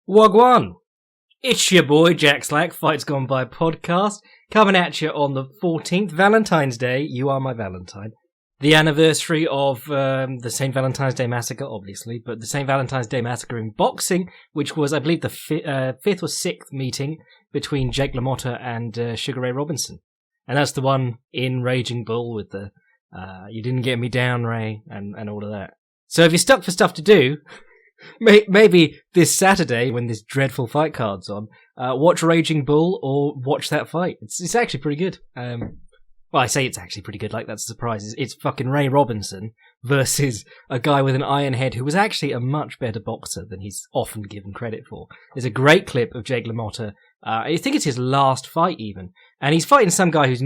Wagwan! It's your boy Jack Slack, Fights Gone By podcast, coming at you on the 14th, Valentine's Day. You are my Valentine. The anniversary of the St. Valentine's Day Massacre, obviously, but the St. Valentine's Day Massacre in boxing, which was, I believe, the fifth or sixth meeting between Jake LaMotta and Sugar Ray Robinson. And that's the one in Raging Bull with the you didn't get me down, Ray, and all of that. So if you're stuck for stuff to do, maybe this Saturday, when this dreadful fight card's on, watch Raging Bull or watch that fight. It's actually pretty good. Well, I say it's actually pretty good, like that's a surprise. It's fucking Ray Robinson versus a guy with an iron head who was actually a much better boxer than he's often given credit for. There's a great clip of Jake LaMotta. I think it's his last fight even. And he's fighting some guy who's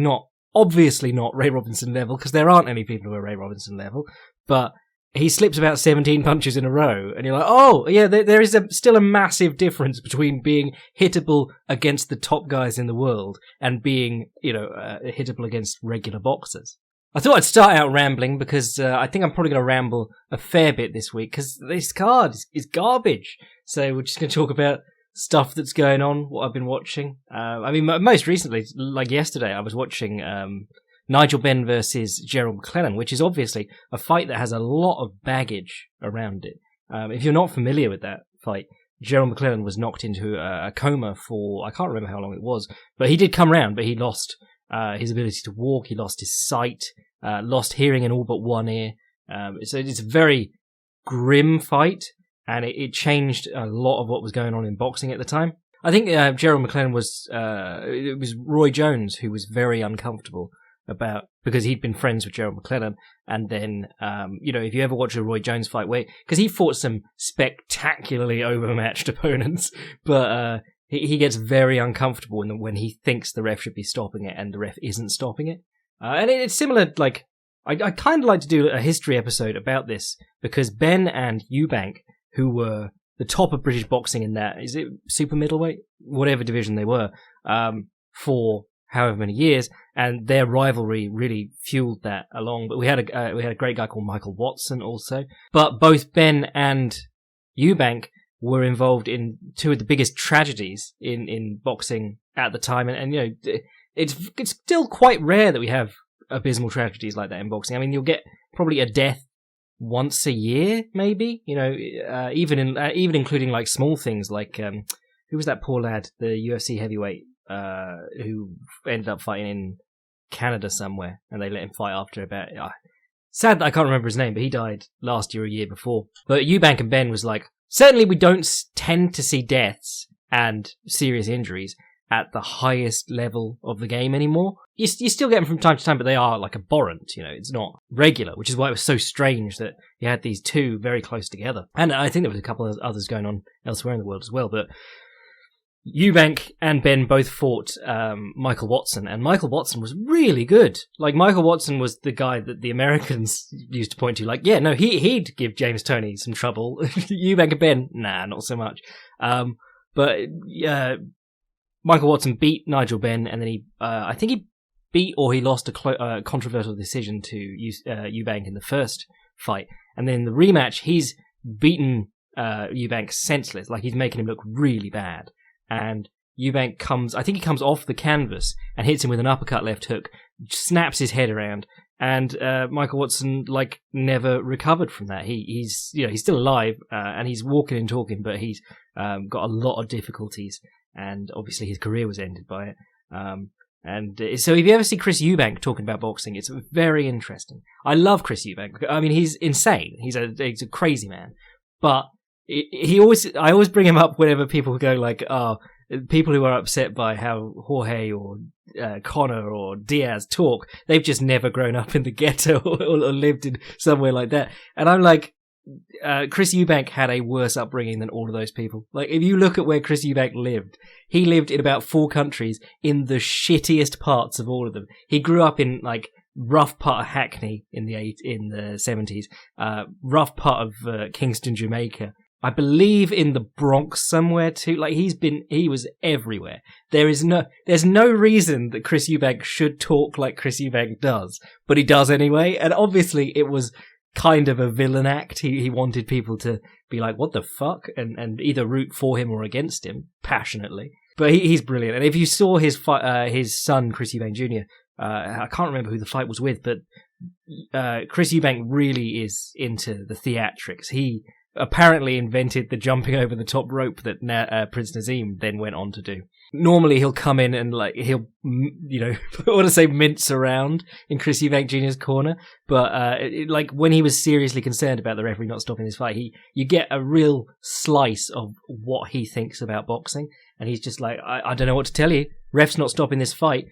obviously not Ray Robinson level, because there aren't any people who are Ray Robinson level, but he slips about 17 punches in a row, and you're like, oh, yeah, there is still a massive difference between being hittable against the top guys in the world and being, hittable against regular boxers. I thought I'd start out rambling because I think I'm probably going to ramble a fair bit this week because this card is garbage. So we're just going to talk about stuff that's going on, what I've been watching. Most recently, like yesterday, I was watching Nigel Benn versus Gerald McClellan, which is obviously a fight that has a lot of baggage around it. If you're not familiar with that fight, Gerald McClellan was knocked into a coma for, I can't remember how long it was, but he did come round, but he lost his ability to walk, he lost his sight, lost hearing in all but one ear. So it's a very grim fight, and it changed a lot of what was going on in boxing at the time. I think Gerald McClellan it was Roy Jones who was very uncomfortable because he'd been friends with Gerald McClellan, and then if you ever watch a Roy Jones fight, because he fought some spectacularly overmatched opponents, but he gets very uncomfortable when he thinks the ref should be stopping it and the ref isn't stopping it. And it's similar, like I kind of like to do a history episode about this because Benn and Eubank, who were the top of British boxing in that, is it super middleweight, whatever division they were, for however many years, and their rivalry really fueled that along. But we had a great guy called Michael Watson also. But both Benn and Eubank were involved in two of the biggest tragedies in boxing at the time, and it's still quite rare that we have abysmal tragedies like that in boxing. I mean, you'll get probably a death once a year, maybe. Even including like small things like who was that poor lad, the UFC heavyweight, who ended up fighting in Canada somewhere, and they let him fight after about... sad that I can't remember his name, but he died last year or year before. But Eubank and Benn was like, certainly we don't tend to see deaths and serious injuries at the highest level of the game anymore. You still get them from time to time, but they are like abhorrent, it's not regular, which is why it was so strange that you had these two very close together. And I think there was a couple of others going on elsewhere in the world as well, but Eubank and Benn both fought Michael Watson, and Michael Watson was really good. Like, Michael Watson was the guy that the Americans used to point to, like, yeah, no, he'd give James Toney some trouble. Eubank and Benn, nah, not so much. But Michael Watson beat Nigel Benn, and then I think he beat or he lost a controversial decision to Eubank in the first fight. And then in the rematch, he's beaten Eubank senseless, like he's making him look really bad. And Eubank comes off the canvas and hits him with an uppercut left hook, snaps his head around, and Michael Watson never recovered from that. He's still alive and he's walking and talking, but he's got a lot of difficulties, and obviously his career was ended by it. So if you ever see Chris Eubank talking about boxing, it's very interesting. I love Chris Eubank. I mean, he's insane. He's a crazy man, but I always bring him up whenever people go like, people who are upset by how Jorge or Conor or Diaz talk, they've just never grown up in the ghetto or lived in somewhere like that. And I'm like, Chris Eubank had a worse upbringing than all of those people. Like, if you look at where Chris Eubank lived, he lived in about 4 countries in the shittiest parts of all of them. He grew up in rough part of Hackney in the 70s, rough part of Kingston, Jamaica. I believe in the Bronx somewhere too. Like, he was everywhere. There's no reason that Chris Eubank should talk like Chris Eubank does, but he does anyway. And obviously it was kind of a villain act. He wanted people to be like, what the fuck? And either root for him or against him passionately. But he's brilliant. And if you saw his son, Chris Eubank Jr., I can't remember who the fight was with, but Chris Eubank really is into the theatrics. He apparently invented the jumping over the top rope that Prince Nazim then went on to do. Normally he'll come in and he'll, I want to say mince around in Chris Eubank Jr.'s corner, but when he was seriously concerned about the referee not stopping this fight, you get a real slice of what he thinks about boxing, and he's just like, I don't know what to tell you. Ref's not stopping this fight.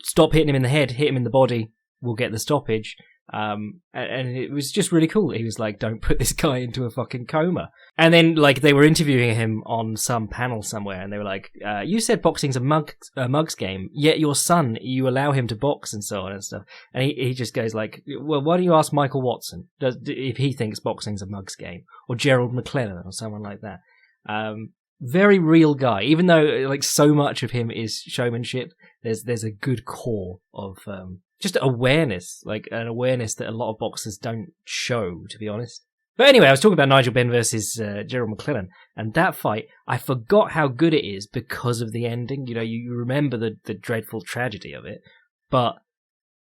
Stop hitting him in the head, hit him in the body. We'll get the stoppage. And it was just really cool. He was like, don't put this guy into a fucking coma. And then they were interviewing him on some panel somewhere, and they were like, you said boxing's a mug's game, yet your son, you allow him to box and so on and stuff. And he just goes like, well, why don't you ask Michael Watson if he thinks boxing's a mug's game, or Gerald McClellan or someone like that. Very real guy, even though so much of him is showmanship. There's a good core of just awareness, an awareness that a lot of boxers don't show, to be honest. But anyway, I was talking about Nigel Benn versus Gerald McClellan, and that fight, I forgot how good it is because of the ending. You remember the dreadful tragedy of it, but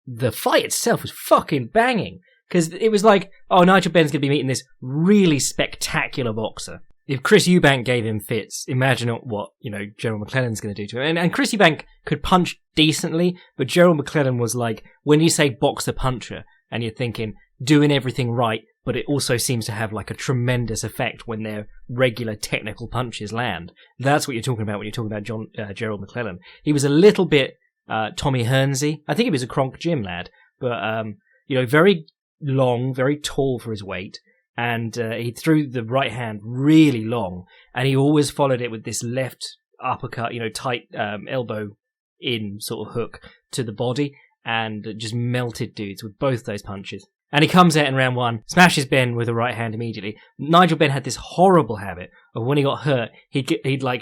the fight itself was fucking banging, because it was like, oh, Nigel Benn's going to be meeting this really spectacular boxer. If Chris Eubank gave him fits, imagine what, Gerald McClellan's going to do to him. And Chris Eubank could punch decently, but Gerald McClellan was like, when you say boxer puncher, and you're thinking, doing everything right, but it also seems to have a tremendous effect when their regular technical punches land. That's what you're talking about when you're talking about Gerald McClellan. He was a little bit Tommy Hearnsy. I think he was a Kronk gym lad, but, very long, very tall for his weight. And he threw the right hand really long, and he always followed it with this left uppercut, tight elbow in sort of hook to the body, and just melted dudes with both those punches. And he comes out in round one, smashes Benn with a right hand immediately. Nigel Benn had this horrible habit of when he got hurt, he'd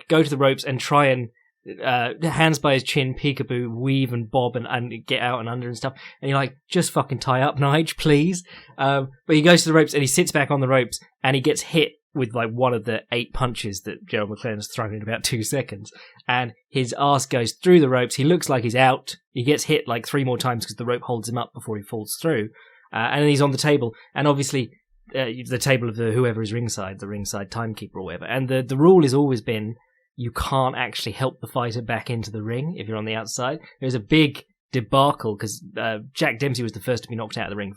go to the ropes and try and hands by his chin, peekaboo, weave and bob and get out and under and stuff. And you're like, just fucking tie up, Nige, please. But he goes to the ropes and he sits back on the ropes and he gets hit with one of the 8 punches that Gerald McClellan has thrown in about 2 seconds. And his ass goes through the ropes. He looks like he's out. He gets hit 3 more times because the rope holds him up before he falls through. And then he's on the table. And obviously, the table of whoever is ringside, the ringside timekeeper or whatever. And the rule has always been, you can't actually help the fighter back into the ring if you're on the outside. There's a big debacle because Jack Dempsey was the first to be knocked out of the ring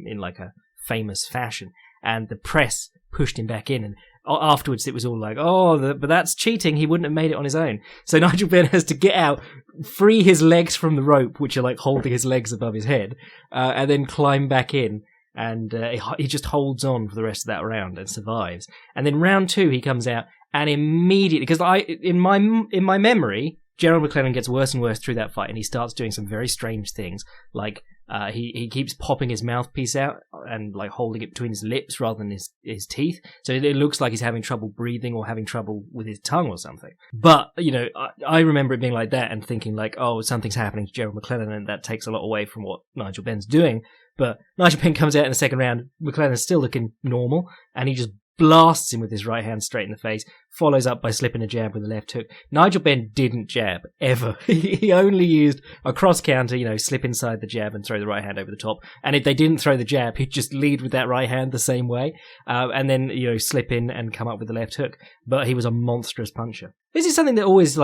in a famous fashion, and the press pushed him back in. And afterwards, it was all like, but that's cheating. He wouldn't have made it on his own. So Nigel Benn has to get out, free his legs from the rope, which are holding his legs above his head, and then climb back in. And he just holds on for the rest of that round and survives. And then round 2, he comes out. And immediately, because in my memory, Gerald McClellan gets worse and worse through that fight, and he starts doing some very strange things, he keeps popping his mouthpiece out and holding it between his lips rather than his teeth, so it looks like he's having trouble breathing or having trouble with his tongue or something. But I remember it being like that and thinking something's happening to Gerald McClellan, and that takes a lot away from what Nigel Benn's doing. But Nigel Benn comes out in the second round. McClellan's still looking normal, and he just blasts him with his right hand straight in the face, follows up by slipping a jab with a left hook. Nigel Benn didn't jab, ever. He only used a cross counter, slip inside the jab and throw the right hand over the top. And if they didn't throw the jab, he'd just lead with that right hand the same way, and then, slip in and come up with the left hook. But he was a monstrous puncher. This is something that always,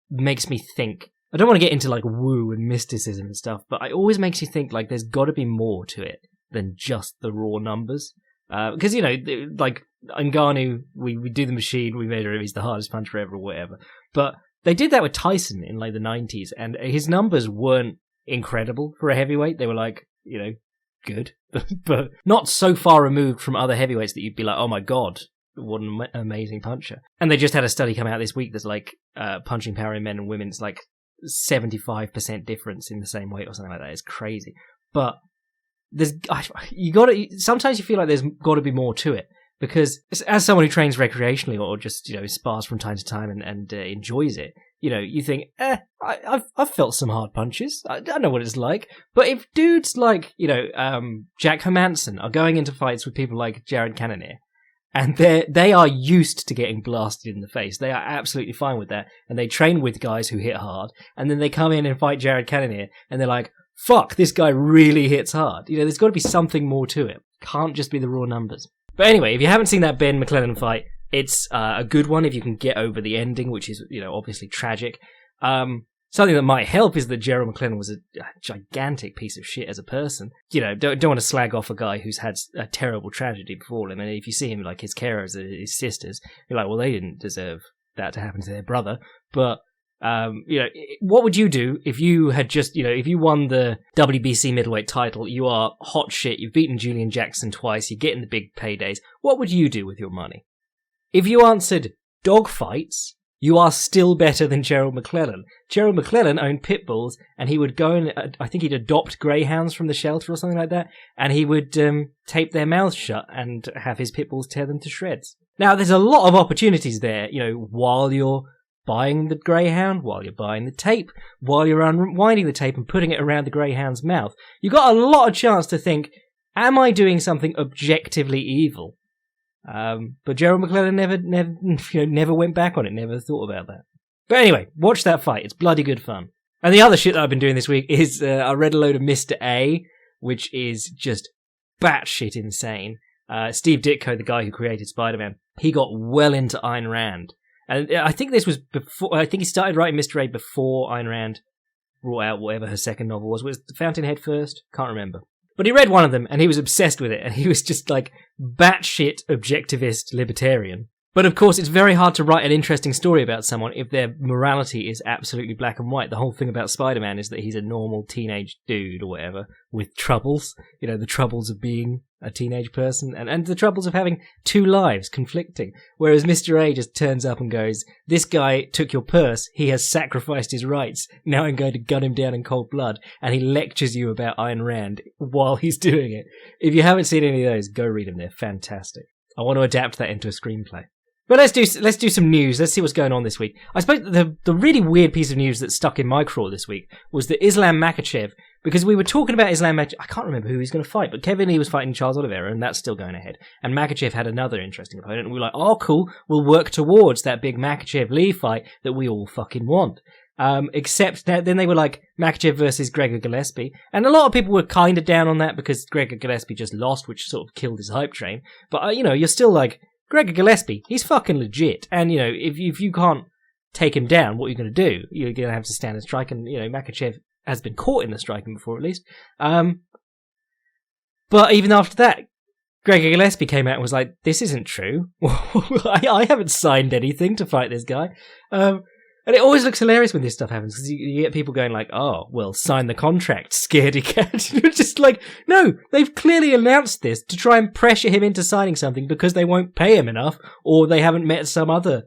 makes me think. I don't want to get into, woo and mysticism and stuff, but it always makes you think, there's got to be more to it than just the raw numbers. Because, Ngannou, we do the machine, we measure him, he's the hardest puncher ever or whatever. But they did that with Tyson in the 90s, and his numbers weren't incredible for a heavyweight. They were good, but not so far removed from other heavyweights that you'd be like, oh my god, what an amazing puncher. And they just had a study come out this week that's punching power in men and women, it's 75% difference in the same weight or something like that. It's crazy. But sometimes you feel like there's got to be more to it, because as someone who trains recreationally or just spars from time to time and enjoys it, you think, I've felt some hard punches. I don't know what it's like. But if dudes like, Jack Hermansson are going into fights with people like Jared Cannonier, and they are used to getting blasted in the face. They are absolutely fine with that. And they train with guys who hit hard. And then they come in and fight Jared Cannonier, and they're like, fuck, this guy really hits hard. There's got to be something more to it. Can't just be the raw numbers. But anyway, if you haven't seen that Benn McClellan fight, it's a good one if you can get over the ending, which is, obviously tragic. Something that might help is that Gerald McClellan was a gigantic piece of shit as a person. Don't want to slag off a guy who's had a terrible tragedy befall him. And if you see him like his carers, his sisters, you're like, well, they didn't deserve that to happen to their brother. But, what would you do if you had just, if you won the WBC middleweight title, you are hot shit, you've beaten Julian Jackson twice, you're getting the big paydays. What would you do with your money? If you answered dogfights, you are still better than Gerald McClellan. Gerald McClellan owned pit bulls, and he would go and, I think he'd adopt greyhounds from the shelter or something like that, and he would tape their mouths shut and have his pit bulls tear them to shreds. Now, there's a lot of opportunities there, while you're buying the greyhound, while you're buying the tape, while you're unwinding the tape and putting it around the greyhound's mouth. You've got a lot of chance to think, am I doing something objectively evil? But Gerald McClellan never went back on it, never thought about that. But anyway, watch that fight. It's bloody good fun. And the other shit that I've been doing this week is I read a load of Mr. A, which is just batshit insane. Steve Ditko, the guy who created Spider-Man, he got well into Ayn Rand. And I think this was before, I think he started writing Mr. A before Ayn Rand brought out whatever her second novel was. Was Fountainhead first? Can't remember. But he read one of them, and he was obsessed with it, and he was just like batshit objectivist libertarian. But of course, it's very hard to write an interesting story about someone if their morality is absolutely black and white. The whole thing about Spider-Man is that he's a normal teenage dude or whatever with troubles. The troubles of being a teenage person and the troubles of having two lives conflicting. Whereas Mr. A just turns up and goes, this guy took your purse, he has sacrificed his rights, now I'm going to gun him down in cold blood. And he lectures you about Ayn Rand while he's doing it. If you haven't seen any of those, go read them, they're fantastic. I want to adapt that into a screenplay. But let's do some news. Let's see what's going on this week. I suppose the really weird piece of news that stuck in my craw this week was that Islam Makhachev, because we were talking about Islam Makhachev, I can't remember who he's going to fight, but Kevin Lee was fighting Charles Oliveira, and that's still going ahead. And Makhachev had another interesting opponent, and we were like, oh, cool, we'll work towards that big Makhachev-Lee fight that we all fucking want. Except that then they were like, Makhachev versus Gregor Gillespie, and a lot of people were kind of down on that because Gregor Gillespie just lost, which sort of killed his hype train. But, you're still like, Gregor Gillespie, he's fucking legit. And, if you can't take him down, what are you going to do? You're going to have to stand and strike. And, Makhachev has been caught in the striking before, at least. But even after that, Gregor Gillespie came out and was like, this isn't true. I haven't signed anything to fight this guy. And it always looks hilarious when this stuff happens, because you get people going like, oh, well, sign the contract, scaredy cat. You're just like, no, they've clearly announced this to try and pressure him into signing something because they won't pay him enough, or they haven't met some other,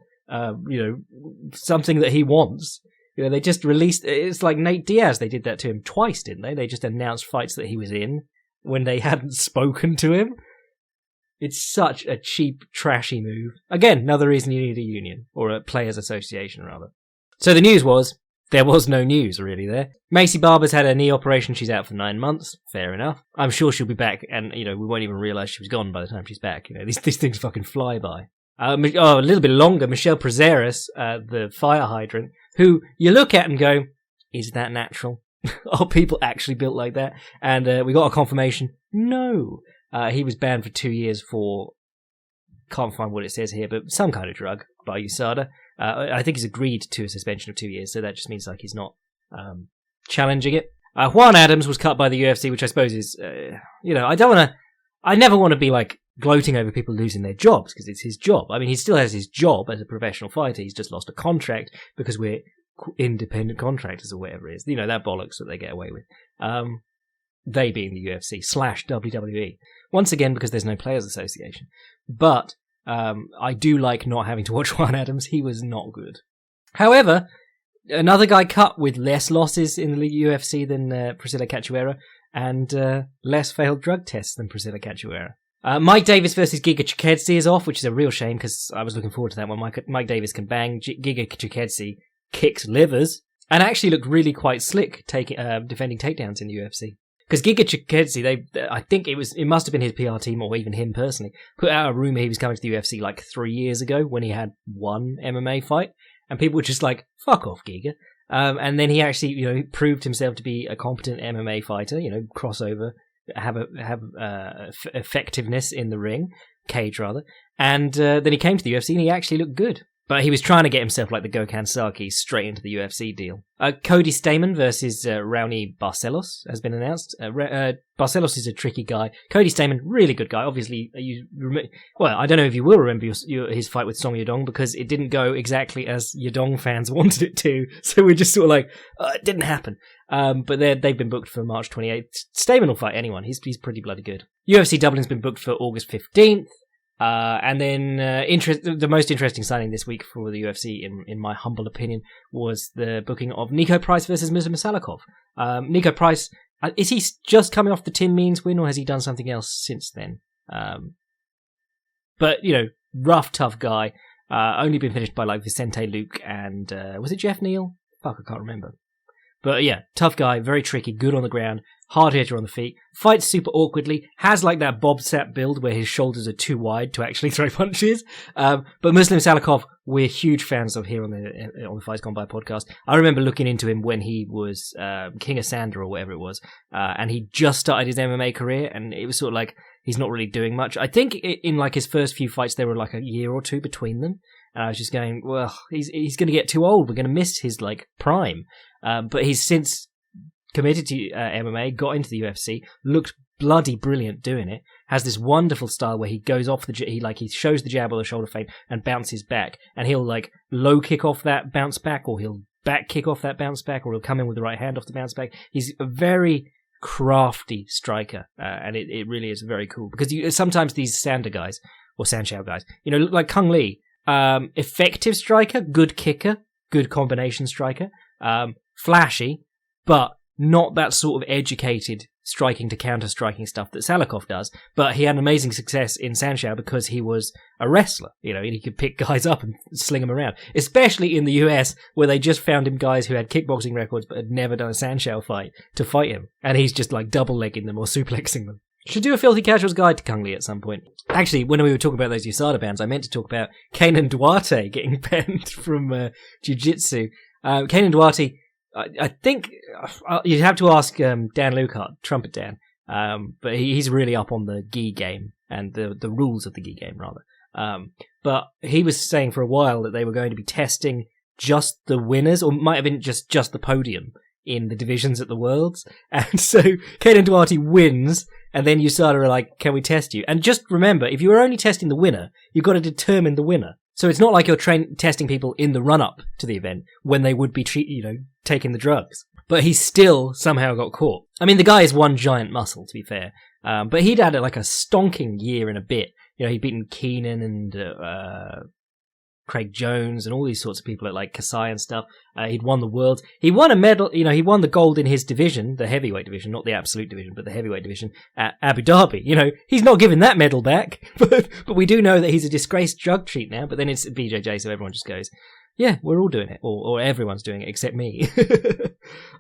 something that he wants. They just released, it's like Nate Diaz, they did that to him twice, didn't they? They just announced fights that he was in when they hadn't spoken to him. It's such a cheap, trashy move. Again, another reason you need a union, or a players' association, rather. So the news was, there was no news really there. Macy Barber's had a knee operation, she's out for 9 months, fair enough. I'm sure she'll be back, and, we won't even realise she was gone by the time she's back. These things fucking fly by. A little bit longer, Michelle Prazeres, the fire hydrant, who you look at and go, is that natural? Are people actually built like that? And we got a confirmation, no. He was banned for 2 years for, can't find what it says here, but some kind of drug by USADA. I think he's agreed to a suspension of 2 years, so that just means like he's not challenging it. Juan Adams was cut by the UFC, which I suppose is, I never want to be like gloating over people losing their jobs, because it's his job. I mean, he still has his job as a professional fighter, he's just lost a contract because we're independent contractors or whatever it is. That bollocks that they get away with. They being the UFC / WWE. Once again, because there's no players association. But I do like not having to watch Juan Adams. He was not good. However, another guy cut with less losses in the UFC than Priscilla Cachoeira, and less failed drug tests than Priscilla Cachoeira. Mike Davis versus Giga Chikadze is off, which is a real shame because I was looking forward to that one. Mike Davis can bang. Giga Chikadze kicked livers, and actually looked really quite slick defending takedowns in the UFC. Because Giga Chikadze, I think it must have been his PR team or even him personally, put out a rumor he was coming to the UFC like 3 years ago when he had one MMA fight, and people were just like, "Fuck off, Giga." And then he actually, proved himself to be a competent MMA fighter. Crossover, have effectiveness in the ring, cage rather, and then he came to the UFC and he actually looked good. But he was trying to get himself like the Gokhan Saki straight into the UFC deal. Cody Stamann versus Raoni Barcelos has been announced. Barcelos is a tricky guy. Cody Stamann, really good guy. Obviously, I don't know if you will remember his fight with Song Yadong because it didn't go exactly as Yadong fans wanted it to. So we're just sort of like, it didn't happen. But they've been booked for March 28th. Stamann will fight anyone. He's pretty bloody good. UFC Dublin's been booked for August 15th. And then the most interesting signing this week for the UFC, in my humble opinion, was the booking of Nico Price versus Muslim Salikhov. Nico Price, is he just coming off the Tim Means win, or has he done something else since then? But, rough, tough guy. Only been finished by like Vicente Luque and, was it Jeff Neal? Fuck, I can't remember. But yeah, tough guy, very tricky, good on the ground, hard hitter on the feet, fights super awkwardly, has like that Bob Sapp build where his shoulders are too wide to actually throw punches. But Muslim Salikhov, we're huge fans of here on the Fights Gone By podcast. I remember looking into him when he was King of Sanda or whatever it was, and he just started his MMA career, and it was sort of like he's not really doing much. I think in like his first few fights there were like a year or two between them, and I was just going, well, he's going to get too old. We're going to miss his like prime. But he's since committed to MMA, got into the UFC, looked bloody brilliant doing it, has this wonderful style where he goes off he shows the jab or the shoulder feint and bounces back, and he'll like low kick off that bounce back, or he'll back kick off that bounce back, or he'll come in with the right hand off the bounce back. He's a very crafty striker, and it really is very cool, because sometimes these Sanda guys, or Sanshao guys, like Kung Lee, effective striker, good kicker, good combination striker, flashy, but not that sort of educated striking to counter-striking stuff that Salikhov does. But he had amazing success in Sanshao because he was a wrestler, and he could pick guys up and sling them around. Especially in the US, where they just found him guys who had kickboxing records but had never done a Sanshao fight to fight him. And he's just like double-legging them or suplexing them. Should do a Filthy Casuals guide to Kung Lee at some point. Actually, when we were talking about those USADA bans, I meant to talk about Kenan Duarte getting banned from Jiu-Jitsu. Kenan Duarte, I think you'd have to ask Dan Lukart, Trumpet Dan, but he's really up on the gi game and the rules of the gi game, rather. But he was saying for a while that they were going to be testing just the winners, or might have been just the podium in the divisions at the Worlds. And so Kenan Duarte wins, and then USADA are like, can we test you? And just remember, if you were only testing the winner, you've got to determine the winner. So it's not like you're testing people in the run-up to the event when they would be taking the drugs. But he still somehow got caught. I mean, the guy is one giant muscle, to be fair. But he'd had like a stonking year and a bit. He'd beaten Keenan and Craig Jones and all these sorts of people at like Kasai and stuff. He'd won the world. He won a medal. He won the gold in his division, the heavyweight division, not the absolute division, but the heavyweight division at Abu Dhabi. He's not giving that medal back, but we do know that he's a disgraced drug cheat now. But then it's BJJ, so everyone just goes, yeah, we're all doing it, or everyone's doing it except me.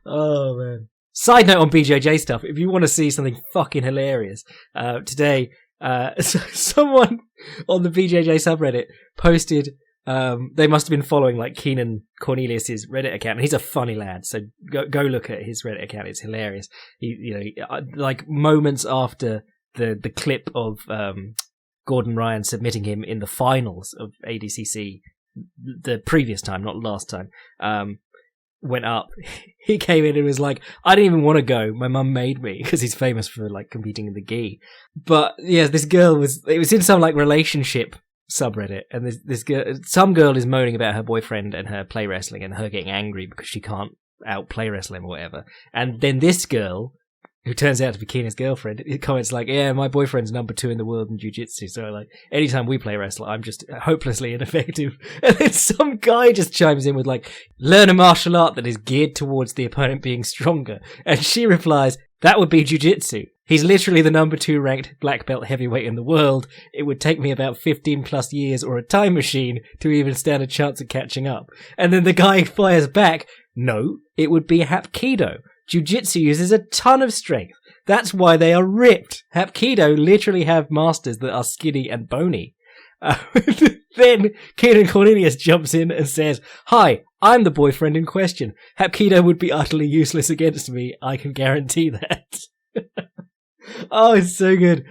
Oh man. Side note on BJJ stuff: if you want to see something fucking hilarious, today someone on the BJJ subreddit posted. They must have been following like Keenan Cornelius's Reddit account, and he's a funny lad. So go look at his Reddit account; it's hilarious. He, like moments after the clip of Gordon Ryan submitting him in the finals of ADCC, the previous time, not last time, went up. He came in and was like, "I didn't even want to go. My mum made me," because he's famous for like competing in the gi. But yeah, this girl was in some like relationship subreddit, and this girl, some girl is moaning about her boyfriend and her play wrestling and her getting angry because she can't out play wrestle him or whatever. And then this girl, who turns out to be Keenan's girlfriend, comments like, yeah, my boyfriend's number 2 in the world in jiu-jitsu, so like anytime we play wrestle, I'm just hopelessly ineffective. And then some guy just chimes in with like, learn a martial art that is geared towards the opponent being stronger. And she replies, that would be jiu-jitsu. He's literally the number 2 ranked black belt heavyweight in the world. It would take me about 15 plus years or a time machine to even stand a chance of catching up. And then the guy fires back, no, it would be Hapkido. Jiu-jitsu uses a ton of strength. That's why they are ripped. Hapkido literally have masters that are skinny and bony. Then Keenan Cornelius jumps in and says, "Hi, I'm the boyfriend in question. Hapkido would be utterly useless against me. I can guarantee that." Oh, it's so good.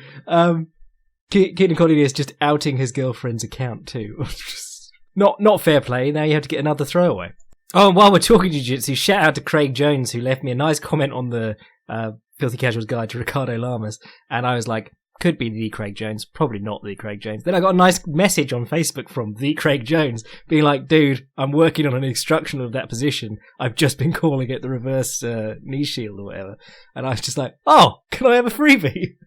Keenan Cornelius just outing his girlfriend's account too. Not fair play. Now you have to get another throwaway. Oh, and while we're talking jiu-jitsu, shout out to Craig Jones, who left me a nice comment on the Filthy Casuals Guide to Ricardo Lamas, and I was like, could be the Craig Jones, probably not the Craig Jones. Then I got a nice message on Facebook from the Craig Jones, being like, dude, I'm working on an instructional of that position. I've just been calling it the reverse knee shield or whatever. And I was just like, oh, can I have a freebie?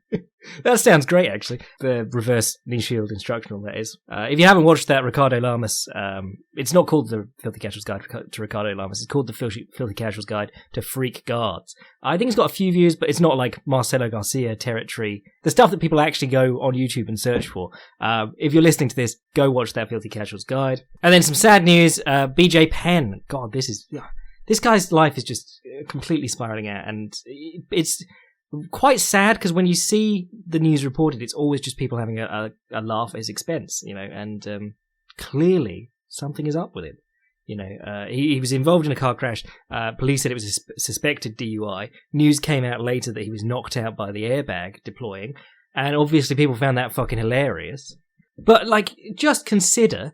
That sounds great, actually. The reverse knee shield instructional, that is. If you haven't watched that Ricardo Lamas, it's not called the Filthy Casuals Guide to Ricardo Lamas. It's called the Filthy Casuals Guide to Freak Guards. I think it's got a few views, but it's not like Marcelo Garcia territory. The stuff that people actually go on YouTube and search for. If you're listening to this, go watch that Filthy Casuals Guide. And then some sad news. BJ Penn. God, this guy's life is just completely spiraling out, and it's quite sad because when you see the news reported, it's always just people having a laugh at his expense, you know, and clearly something is up with him. You know, he was involved in a car crash. Police said it was a suspected DUI. News came out later that he was knocked out by the airbag deploying, and obviously people found that fucking hilarious. But, like, just consider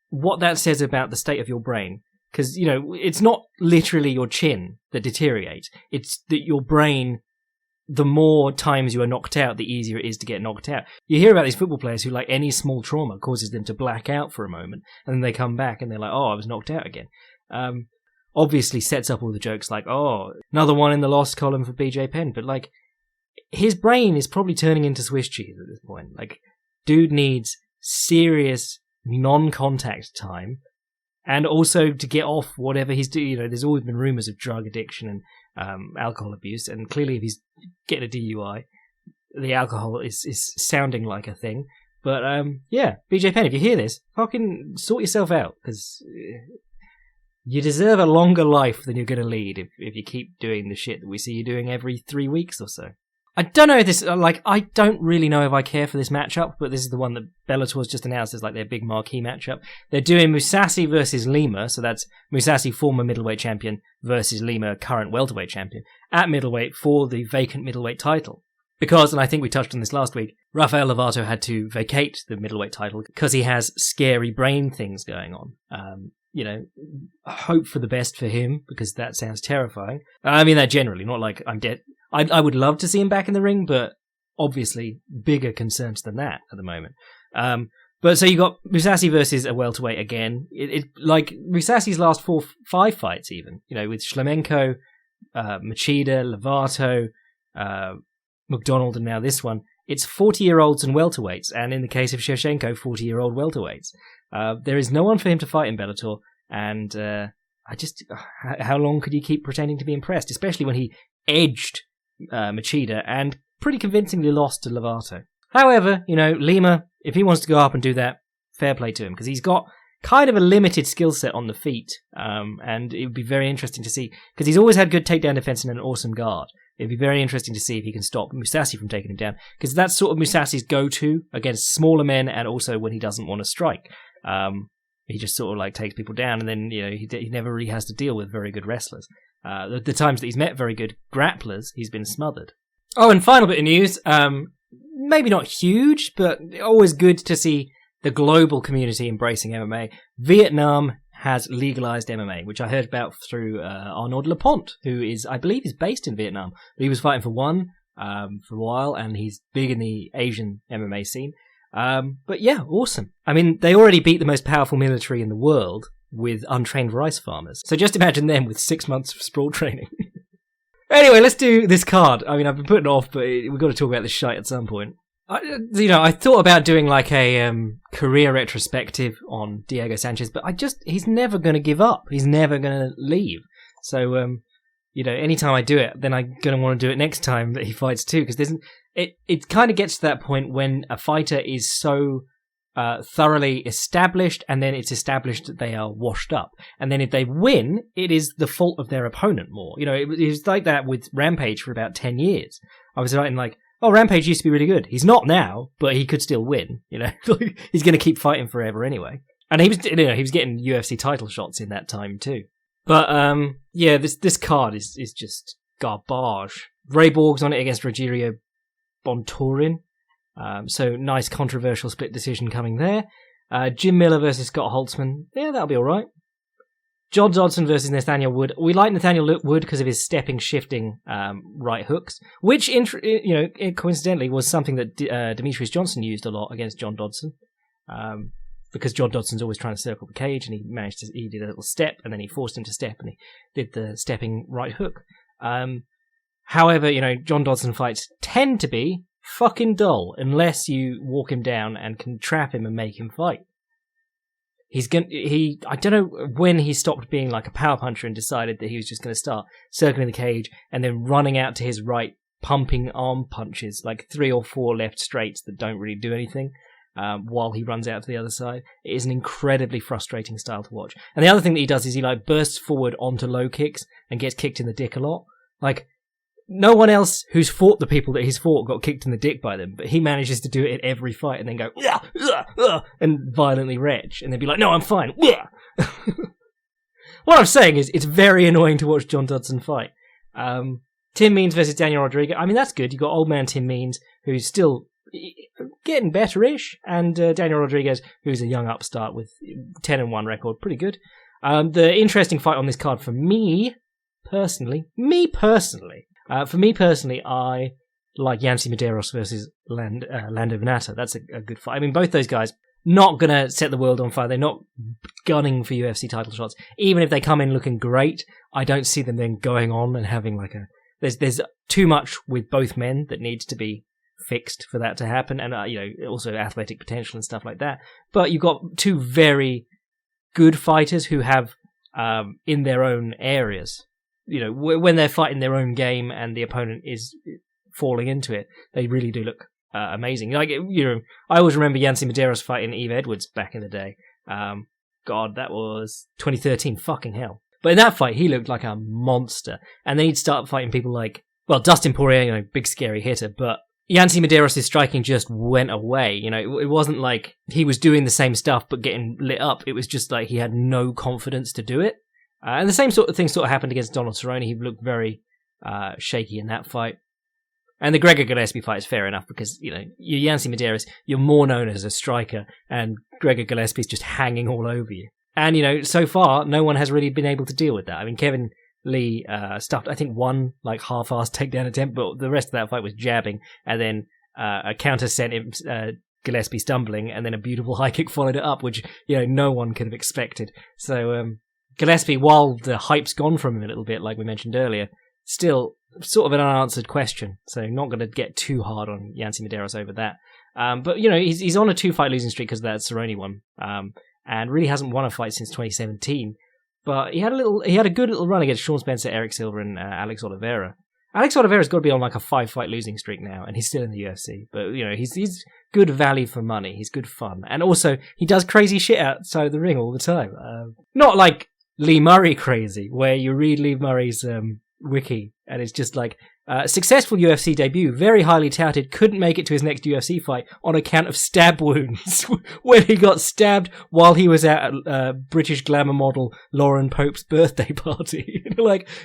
what that says about the state of your brain. Because, you know, it's not literally your chin that deteriorates. It's that your brain, the more times you are knocked out, the easier it is to get knocked out. You hear about these football players who, like, any small trauma causes them to black out for a moment, and then they come back and they're like, oh, I was knocked out again. Obviously sets up all the jokes like, oh, another one in the lost column for BJ Penn. But, like, his brain is probably turning into Swiss cheese at this point. Like, dude needs serious non-contact time, and also to get off whatever he's doing. You know, there's always been rumours of drug addiction and alcohol abuse, and clearly if he's getting a DUI, the alcohol is sounding like a thing. But yeah, BJ Penn, if you hear this, fucking sort yourself out, because you deserve a longer life than you're going to lead if you keep doing the shit that we see you doing every 3 weeks or so. I don't know if this, I don't really know if I care for this matchup, but this is the one that Bellator's just announced as, like, their big marquee matchup. They're doing Mousasi versus Lima, so that's Mousasi, former middleweight champion, versus Lima, current welterweight champion, at middleweight for the vacant middleweight title. Because, and I think we touched on this last week, Rafael Lovato had to vacate the middleweight title because he has scary brain things going on. You know, hope for the best for him, because that sounds terrifying. I mean that generally, not like I'm dead. I would love to see him back in the ring, but obviously bigger concerns than that at the moment. But so you got Mousasi versus a welterweight again. It like Mousasi's last 5 fights, even, you know, with Shlemenko, Machida, Lovato, McDonald, and now this one. It's 40-year-olds and welterweights, and in the case of Shevchenko, 40-year-old welterweights. There is no one for him to fight in Bellator, and how long could you keep pretending to be impressed, especially when he edged Machida and pretty convincingly lost to Lovato. However, you know, Lima, if he wants to go up and do that, fair play to him, because he's got kind of a limited skill set on the feet, and it would be very interesting to see, because he's always had good takedown defense and an awesome guard. It'd be very interesting to see if he can stop Mousasi from taking him down, because that's sort of Mousasi's go-to against smaller men, and also when he doesn't want to strike. He just sort of like takes people down, and then, you know, he never really has to deal with very good wrestlers. The times that he's met very good grapplers, he's been smothered. Oh, and final bit of news, maybe not huge, but always good to see the global community embracing MMA. Vietnam has legalized MMA, which I heard about through Arnaud Lepont, who is, I believe, is based in Vietnam. But he was fighting for ONE for a while, and he's big in the Asian MMA scene. But yeah, awesome. I mean, they already beat the most powerful military in the world with untrained rice farmers. So just imagine them with 6 months of sprawl training. Anyway, let's do this card. I mean, I've been putting it off, but we've got to talk about this shite at some point. I thought about doing like a career retrospective on Diego Sanchez, but he's never going to give up. He's never going to leave. So anytime I do it, then I'm going to want to do it next time that he fights too, because it kind of gets to that point when a fighter is so thoroughly established, and then it's established that they are washed up. And then if they win, it is the fault of their opponent more. It was like that with Rampage for about 10 years. I was writing like, oh, Rampage used to be really good. He's not now, but he could still win. He's going to keep fighting forever anyway. And he was getting UFC title shots in that time too. But this card is just garbage. Ray Borg's on it against Rogerio Bontorin. So nice controversial split decision coming there. Jim Miller versus Scott Holtzman. Yeah, that'll be all right. John Dodson versus Nathaniel Wood. We like Nathaniel Wood because of his stepping, shifting right hooks, which coincidentally was something that Demetrius Johnson used a lot against John Dodson. Because John Dodson's always trying to circle the cage, and he did a little step, and then he forced him to step, and he did the stepping right hook. However, John Dodson fights tend to be fucking dull unless you walk him down and can trap him and make him fight. I don't know when he stopped being like a power puncher and decided that he was just going to start circling the cage and then running out to his right, pumping arm punches, like 3 or 4 left straights that don't really do anything. While he runs out to the other side. It is an incredibly frustrating style to watch. And the other thing that he does is he bursts forward onto low kicks and gets kicked in the dick a lot. No one else who's fought the people that he's fought got kicked in the dick by them, but he manages to do it in every fight and then go and violently retch, and then be like, no, I'm fine. What I'm saying is it's very annoying to watch John Dodson fight. Tim Means versus Daniel Rodriguez. I mean, that's good. You've got old man Tim Means, who's still getting better-ish, and Daniel Rodriguez, who's a young upstart with 10-1 record, pretty good. The interesting fight on this card for me personally, I like Yancy Medeiros versus Lando Venata. That's a good fight. I mean, both those guys not gonna set the world on fire. They're not gunning for UFC title shots. Even if they come in looking great, I don't see them then going on and having there's too much with both men that needs to be fixed for that to happen, and also athletic potential and stuff like that. But you've got two very good fighters who have in their own areas, when they're fighting their own game and the opponent is falling into it, they really do look amazing. I always remember Yancy Medeiros fighting Eve Edwards back in the day. God, that was 2013. Fucking hell! But in that fight, he looked like a monster, and then he'd start fighting people like Dustin Poirier, big scary hitter, but Yancy Medeiros' striking just went away. It wasn't like he was doing the same stuff but getting lit up. It was just like he had no confidence to do it. And the same sort of thing happened against Donald Cerrone. He looked very shaky in that fight. And the Gregor Gillespie fight is fair enough because, you're Yancy Medeiros, you're more known as a striker, and Gregor Gillespie's just hanging all over you. And, so far, no one has really been able to deal with that. I mean, Kevin Lee stuffed, I think, one half-assed takedown attempt, but the rest of that fight was jabbing, and then a counter sent him Gillespie stumbling, and then a beautiful high kick followed it up, which no one could have expected. So Gillespie, while the hype's gone from him a little bit, like we mentioned earlier, still sort of an unanswered question. So not going to get too hard on Yancy Medeiros over that. But he's on a 2-fight losing streak because of that Cerrone one, and really hasn't won a fight since 2017. But he had a good little run against Sean Spencer, Eric Silva, and Alex Oliveira. Alex Oliveira's got to be on a 5-fight losing streak now, and he's still in the UFC. But he's good value for money. He's good fun, and also he does crazy shit outside of the ring all the time. Not like Lee Murray crazy, where you read Lee Murray's wiki, and it's just successful UFC debut, very highly touted, couldn't make it to his next UFC fight on account of stab wounds, when he got stabbed while he was at British glamour model Lauren Pope's birthday party.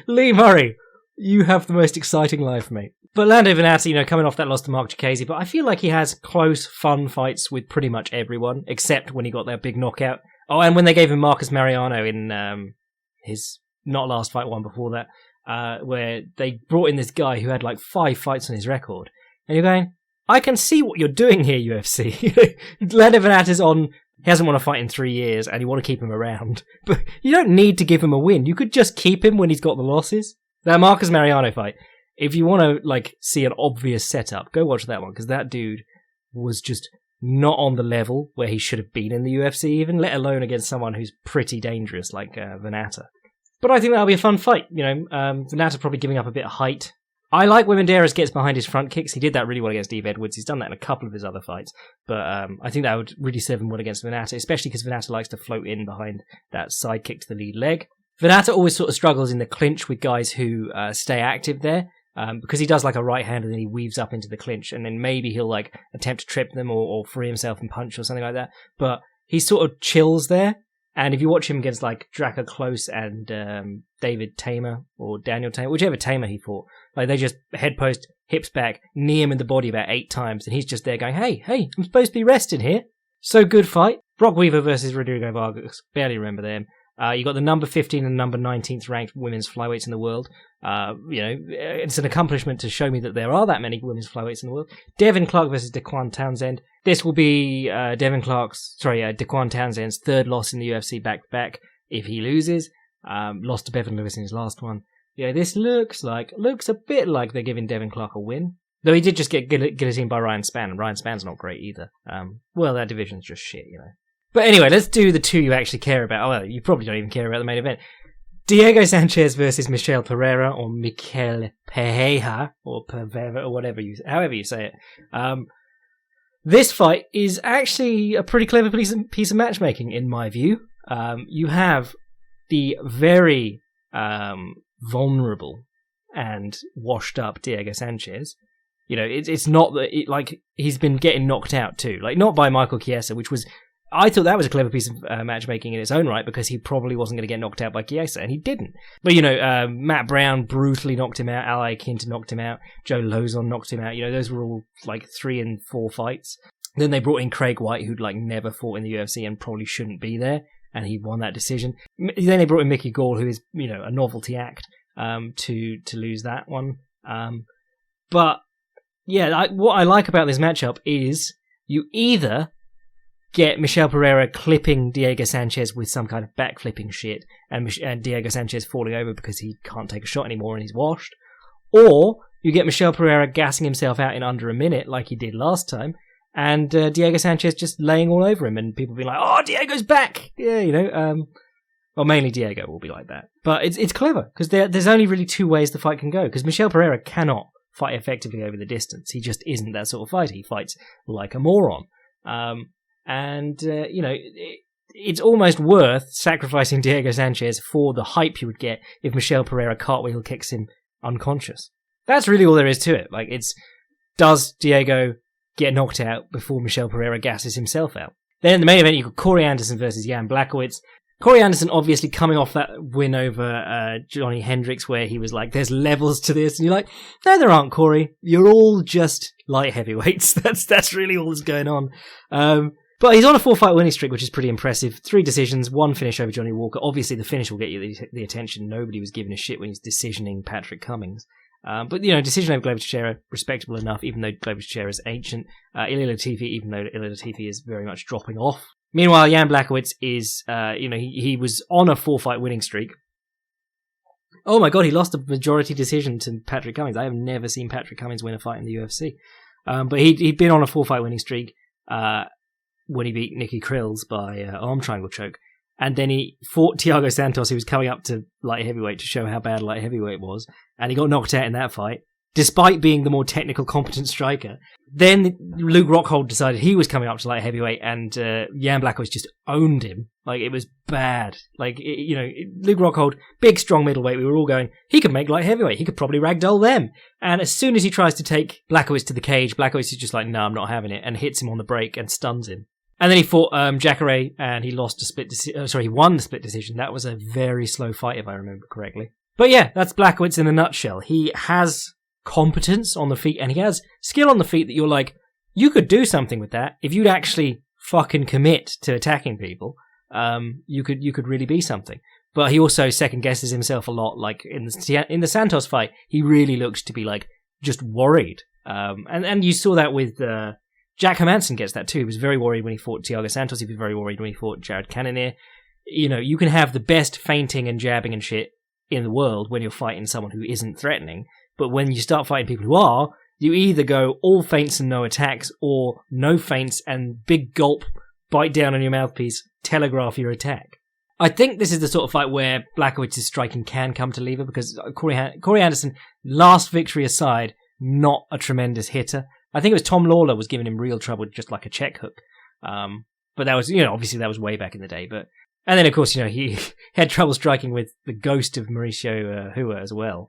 Lee Murray, you have the most exciting life, mate. But Lando Venata, coming off that loss to Mark Chikadze, but I feel like he has close, fun fights with pretty much everyone, except when he got that big knockout. Oh, and when they gave him Marcus Mariano in his not last fight, one before that, where they brought in this guy who had 5 fights on his record. And you're going, I can see what you're doing here, UFC. Lando Venata's he hasn't won a fight in 3 years, and you want to keep him around. But you don't need to give him a win. You could just keep him when he's got the losses. That Marcus Mariano fight, if you want to see an obvious setup, go watch that one, because that dude was just not on the level where he should have been in the UFC, even let alone against someone who's pretty dangerous like Venata. But I think that'll be a fun fight. Venata probably giving up a bit of height. I like when Medeiros gets behind his front kicks. He did that really well against Eve Edwards. He's done that in a couple of his other fights. But I think that would really serve him well against Venata, especially because Venata likes to float in behind that side kick to the lead leg. Venata always sort of struggles in the clinch with guys who stay active there. Because he does like a right hand and then he weaves up into the clinch and then maybe he'll like attempt to trip them or free himself and punch or something like that. But he sort of chills there. And if you watch him against like Drakkar Klose and David Tamer or Daniel Tamer, whichever Tamer he fought, like they just head post, hips back, knee him in the body about 8 times, and he's just there going, hey, I'm supposed to be resting here. So good fight. Brock Weaver versus Rodrigo Vargas. Barely remember them. You got the number 15 and number 19th ranked women's flyweights in the world. It's an accomplishment to show me that there are that many women's flyweights in the world. Devin Clark versus Daquan Townsend. This will be Daquan Townsend's 3rd loss in the UFC back-to-back if he loses. Lost to Bevan Lewis in his last one. Yeah, this looks a bit like they're giving Devin Clark a win. Though he did just get guillotined by Ryan Spann, and Ryan Spann's not great either. That division's just shit, But anyway, let's do the two you actually care about. Oh, well, you probably don't even care about the main event. Diego Sanchez versus Michel Pereira, or Mikel Pereira, or Pereira, or however you say it. This fight is actually a pretty clever piece of matchmaking, in my view. You have the very vulnerable and washed up Diego Sanchez. It's not that he's been getting knocked out too, not by Michael Chiesa, which was. I thought that was a clever piece of matchmaking in its own right because he probably wasn't going to get knocked out by Chiesa, and he didn't. But, Matt Brown brutally knocked him out, Al Iaquinta knocked him out, Joe Lozon knocked him out. Those were all 3 and 4 fights. Then they brought in Craig White, who'd never fought in the UFC and probably shouldn't be there, and he won that decision. Then they brought in Mickey Gall, who is, a novelty act, to lose that one. But, yeah, what I like about this matchup is you either get Michel Pereira clipping Diego Sanchez with some kind of backflipping shit and Diego Sanchez falling over because he can't take a shot anymore and he's washed. Or you get Michel Pereira gassing himself out in under a minute like he did last time and Diego Sanchez just laying all over him and people being like, oh, Diego's back! Yeah, well, mainly Diego will be like that. But it's clever because there's only really 2 ways the fight can go because Michel Pereira cannot fight effectively over the distance. He just isn't that sort of fighter. He fights like a moron. It's almost worth sacrificing Diego Sanchez for the hype you would get if Michel Pereira cartwheel kicks him unconscious. That's really all there is to it. Does Diego get knocked out before Michel Pereira gasses himself out? Then in the main event, you've got Corey Anderson versus Jan Blachowicz. Corey Anderson obviously coming off that win over Johnny Hendricks where he was like, there's levels to this. And you're like, no, there aren't, Corey. You're all just light heavyweights. That's really all that's going on. But he's on a 4-fight winning streak, which is pretty impressive. 3 decisions, 1 finish over Johnny Walker. Obviously, the finish will get you the attention. Nobody was giving a shit when he's decisioning Patrick Cummings. But decision over Glover Teixeira, respectable enough, even though Glover Teixeira is ancient. Ilir Latifi, even though Ilir Latifi is very much dropping off. Meanwhile, Jan Blachowicz is, he was on a 4-fight winning streak. Oh my god, he lost a majority decision to Patrick Cummings. I have never seen Patrick Cummings win a fight in the UFC. But he'd been on a 4-fight winning streak, when he beat Nicky Krills by arm triangle choke. And then he fought Thiago Santos, who was coming up to light heavyweight to show how bad light heavyweight was. And he got knocked out in that fight, despite being the more technical, competent striker. Then Luke Rockhold decided he was coming up to light heavyweight, and Jan Blachowicz just owned him. It was bad. Luke Rockhold, big, strong middleweight, we were all going, he could make light heavyweight. He could probably ragdoll them. And as soon as he tries to take Blachowicz to the cage, Blachowicz is just like, no, I'm not having it, and hits him on the break and stuns him. And then he fought Jacare, and he lost a split decision. He won the split decision. That was a very slow fight, if I remember correctly. But yeah, that's Blachowicz in a nutshell. He has competence on the feet, and he has skill on the feet that you're like, you could do something with that. If you'd actually fucking commit to attacking people, you could really be something. But he also second guesses himself a lot. In the Santos fight, he really looks to be just worried. And you saw that with Jack Hermansson gets that too. He was very worried when he fought Thiago Santos. He was very worried when he fought Jared Cannonier. You can have the best feinting and jabbing and shit in the world when you're fighting someone who isn't threatening. But when you start fighting people who are, you either go all feints and no attacks, or no feints and big gulp, bite down on your mouthpiece, telegraph your attack. I think this is the sort of fight where Blachowicz's striking can come to lever, because Corey Anderson, last victory aside, not a tremendous hitter. I think it was Tom Lawler was giving him real trouble, just like a check hook. But that was, obviously that was way back in the day. And then, of course, he had trouble striking with the ghost of Mauricio Hua as well.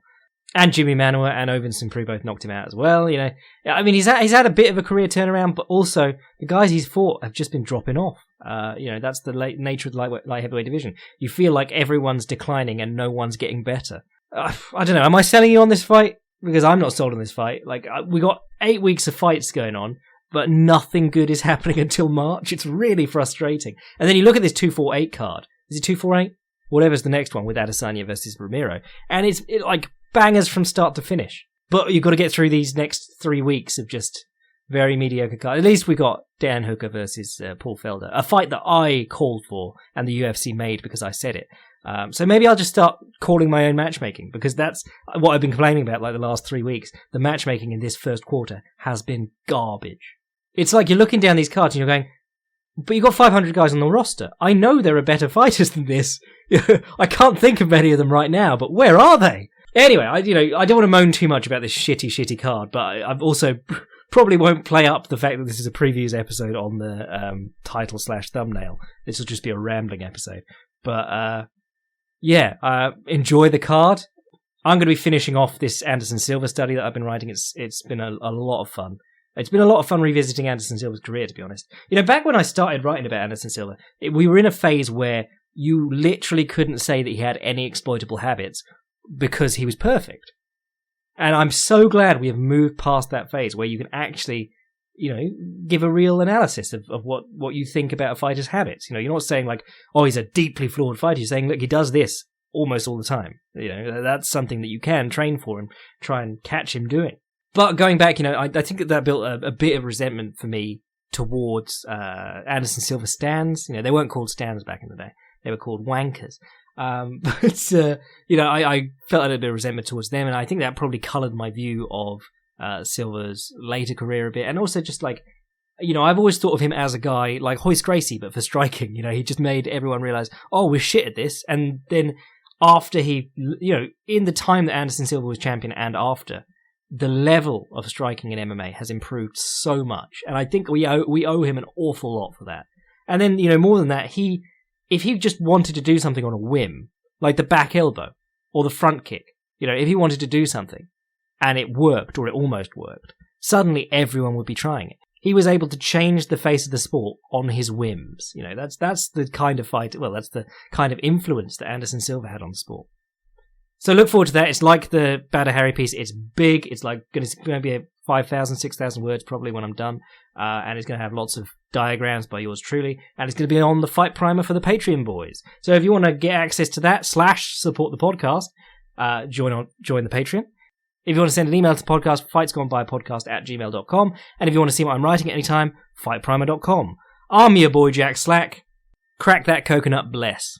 And Jimmy Manuwa and Ovin Simprou both knocked him out as well. I mean, he's had a bit of a career turnaround, but also the guys he's fought have just been dropping off. That's the nature of the light heavyweight division. You feel like everyone's declining and no one's getting better. I don't know. Am I selling you on this fight? Because I'm not sold on this fight. We got 8 weeks of fights going on, but nothing good is happening until March. It's really frustrating. And then you look at this 248 card. Is it 248? Whatever's the next one with Adesanya versus Romero. And it's like bangers from start to finish. But you've got to get through these next 3 weeks of just very mediocre cards. At least we got Dan Hooker versus Paul Felder, a fight that I called for and the UFC made because I said it. So maybe I'll just start calling my own matchmaking, because that's what I've been complaining about the last 3 weeks. The matchmaking in this first quarter has been garbage. It's like you're looking down these cards and you're going, but you've got 500 guys on the roster. I know there are better fighters than this. I can't think of many of them right now, but where are they? Anyway, I don't want to moan too much about this shitty card, but I've also probably won't play up the fact that this is a previews episode on the title/thumbnail. This will just be a rambling episode. But enjoy the card. I'm going to be finishing off this Anderson Silva study that I've been writing. It's been a lot of fun. It's been a lot of fun revisiting Anderson Silva's career, to be honest. Back when I started writing about Anderson Silva, we were in a phase where you literally couldn't say that he had any exploitable habits because he was perfect. And I'm so glad we have moved past that phase where you can actually, give a real analysis of what you think about a fighter's habits. You're not saying like, oh, he's a deeply flawed fighter. You're saying, look, he does this almost all the time. That's something that you can train for and try and catch him doing. But going back, I think that built a bit of resentment for me towards Anderson Silva stands. They weren't called stands back in the day. They were called wankers. But I felt a little bit of resentment towards them, and I think that probably coloured my view of Silva's later career a bit. And also just like, I've always thought of him as a guy like Hoist Gracie, but for striking. He just made everyone realise, oh, we're shit at this. And then after he, in the time that Anderson Silva was champion and after, the level of striking in MMA has improved so much. And I think we owe him an awful lot for that. And then, more than that, if he just wanted to do something on a whim, like the back elbow or the front kick, if he wanted to do something and it worked or it almost worked, suddenly everyone would be trying it. He was able to change the face of the sport on his whims. That's the kind of fight, that's the kind of influence that Anderson Silva had on the sport. So look forward to that. It's like the Badr Hari piece. It's big. It's like going to be 5,000, 6,000 words probably when I'm done. And it's going to have lots of diagrams by yours truly. And it's going to be on the Fight Primer for the Patreon boys. So if you want to get access to that / support the podcast, join the Patreon. If you want to send an email to podcast, fightsgoneby@gmail.com. And if you want to see what I'm writing at any time, fightprimer.com. I'm your boy Jack Slack. Crack that coconut, bless.